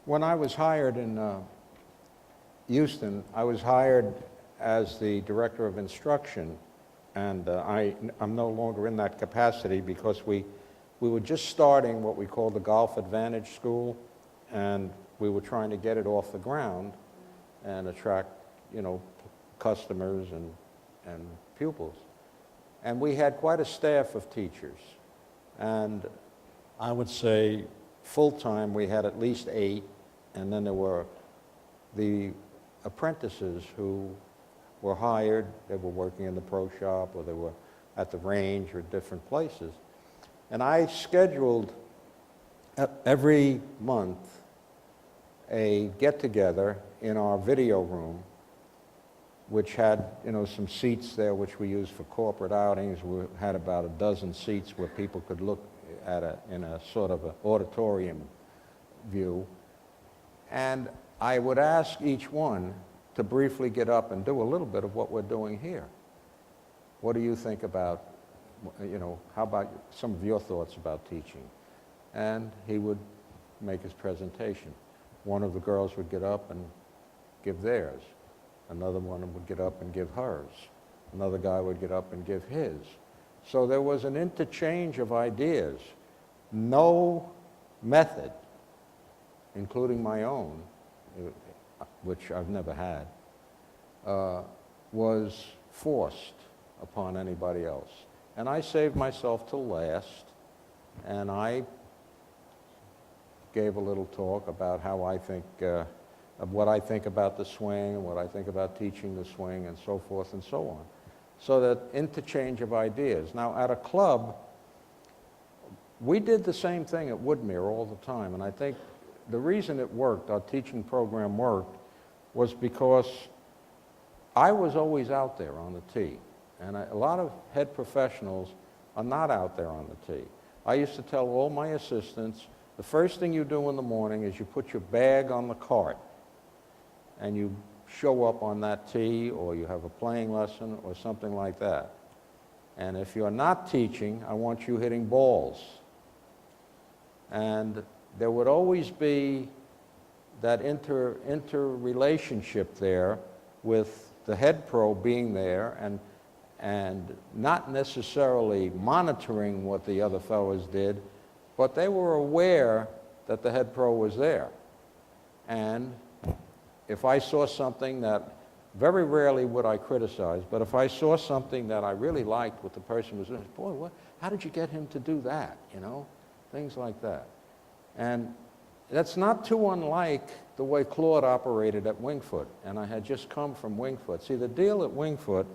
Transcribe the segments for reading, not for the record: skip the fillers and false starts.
When I was hired in Houston, I was hired as the director of instruction, and I'm no longer in that capacity because we were just starting what we call the Golf Advantage School, and we were trying to get it off the ground and attract, customers and pupils. And we had quite a staff of teachers, and I would say full-time we had at least 8, and then there were the apprentices who were hired. They were working in the pro shop, or they were at the range, or different places. And I scheduled every month a get-together in our video room, which had, some seats there which we used for corporate outings. We had about a dozen seats where people could look at in a sort of an auditorium view. And I would ask each one to briefly get up and do a little bit of what we're doing here. What do you think about, how about some of your thoughts about teaching? And he would make his presentation. One of the girls would get up and give theirs. Another one would get up and give hers. Another guy would get up and give his. So there was an interchange of ideas. No method, including my own, which I've never had, was forced upon anybody else. And I saved myself till last, and I gave a little talk about how I think, of what I think about the swing, and what I think about teaching the swing, and so forth and so on. So that interchange of ideas. Now, at a club, we did the same thing at Woodmere all the time, and I think the reason it worked, our teaching program worked, was because I was always out there on the tee. And a lot of head professionals are not out there on the tee. I used to tell all my assistants, the first thing you do in the morning is you put your bag on the cart, and you show up on that tee, or you have a playing lesson or something like that. And if you're not teaching, I want you hitting balls. And there would always be that interrelationship there with the head pro being there and not necessarily monitoring what the other fellows did, but they were aware that the head pro was there. And if I saw something that, very rarely would I criticize, but if I saw something that I really liked what the person was doing, boy, how did you get him to do that, things like that. And that's not too unlike the way Claude operated at Wingfoot, and I had just come from Wingfoot. See, the deal at Wingfoot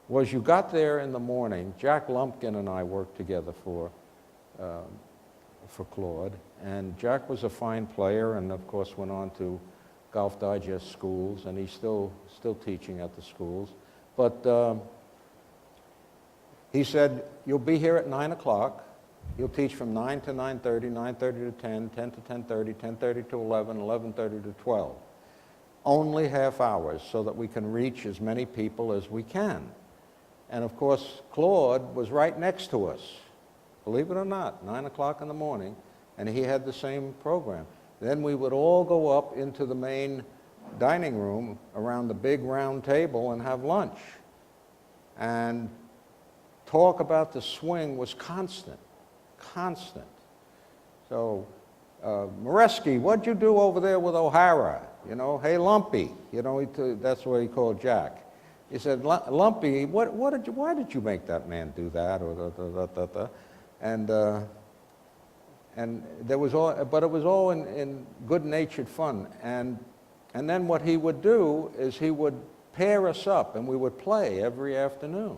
was you got there in the morning. Jack Lumpkin and I worked together for Claude, and Jack was a fine player, and of course went on to Golf Digest schools, and he's still teaching at the schools. But he said, you'll be here at 9 o'clock. You'll teach from 9 to 9:30, 9:30 to 10, 10 to 10:30, 10:30 to 11, 11:30 to 12. Only half hours so that we can reach as many people as we can. And of course, Claude was right next to us, believe it or not, 9 o'clock in the morning, and he had the same program. Then we would all go up into the main dining room around the big round table and have lunch. And talk about the swing was constant. So, Moresco, what'd you do over there with O'Hara? Hey, Lumpy, that's what he called Jack. He said, Lumpy, why did you make that man do that? And there was all, but it was all in good-natured fun. And then what he would do is he would pair us up, and we would play every afternoon.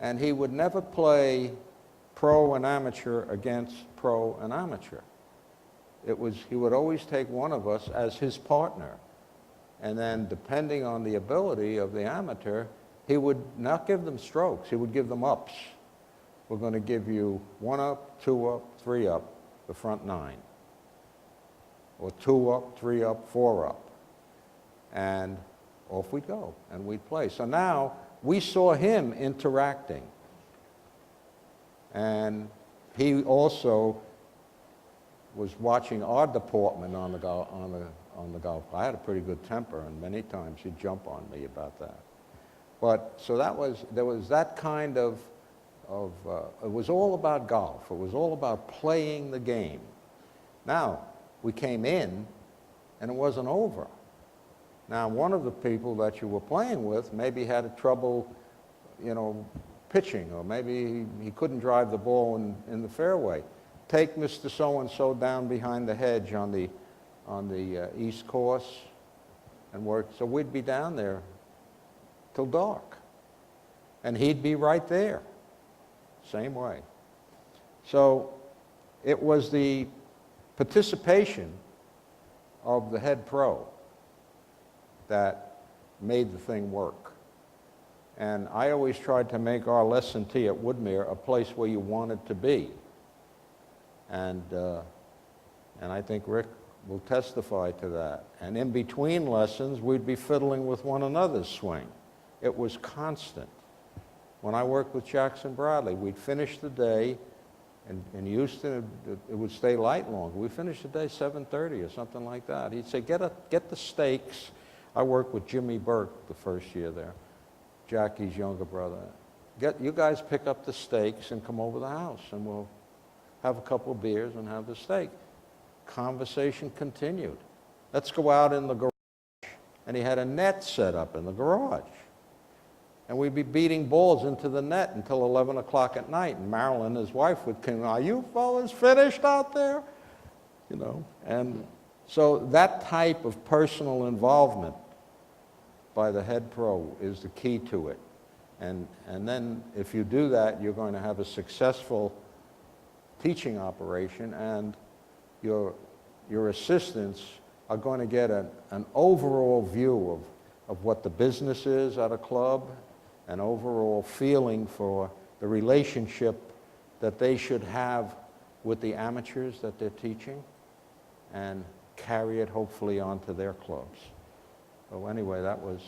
And he would never play pro and amateur against pro and amateur. He would always take one of us as his partner. And then depending on the ability of the amateur, he would not give them strokes, he would give them ups. We're going to give you 1 up, 2 up, 3 up, the front 9. Or 2 up, 3 up, 4 up. And off we'd go, and we'd play. So now we saw him interacting. And he also was watching our deportment on the golf. I had a pretty good temper, and many times he'd jump on me about that. But so there was that kind of it was all about golf. It was all about playing the game. Now we came in, and it wasn't over. Now one of the people that you were playing with maybe had a trouble, pitching, or maybe he couldn't drive the ball in the fairway. Take Mr. So-and-so down behind the hedge on the East Course and work. So we'd be down there till dark. And he'd be right there, same way. So it was the participation of the head pro that made the thing work. And I always tried to make our lesson tee at Woodmere a place where you wanted to be. And I think Rick will testify to that. And in between lessons, we'd be fiddling with one another's swing. It was constant. When I worked with Jackson Bradley, we'd finish the day, and in Houston, it would stay light longer. We finished the day 7:30 or something like that. He'd say, get the stakes. I worked with Jimmy Burke the first year there, Jackie's younger brother. You guys pick up the stakes and come over the house, and we'll have a couple of beers and have the steak. Conversation continued. Let's go out in the garage. And he had a net set up in the garage. And we'd be beating balls into the net until 11 o'clock at night. And Marilyn, his wife, would come, are you fellas finished out there? And so that type of personal involvement by the head pro is the key to it. And then if you do that, you're going to have a successful teaching operation, and your assistants are going to get an overall view of what the business is at a club, an overall feeling for the relationship that they should have with the amateurs that they're teaching, and carry it hopefully onto their clubs. So anyway, that was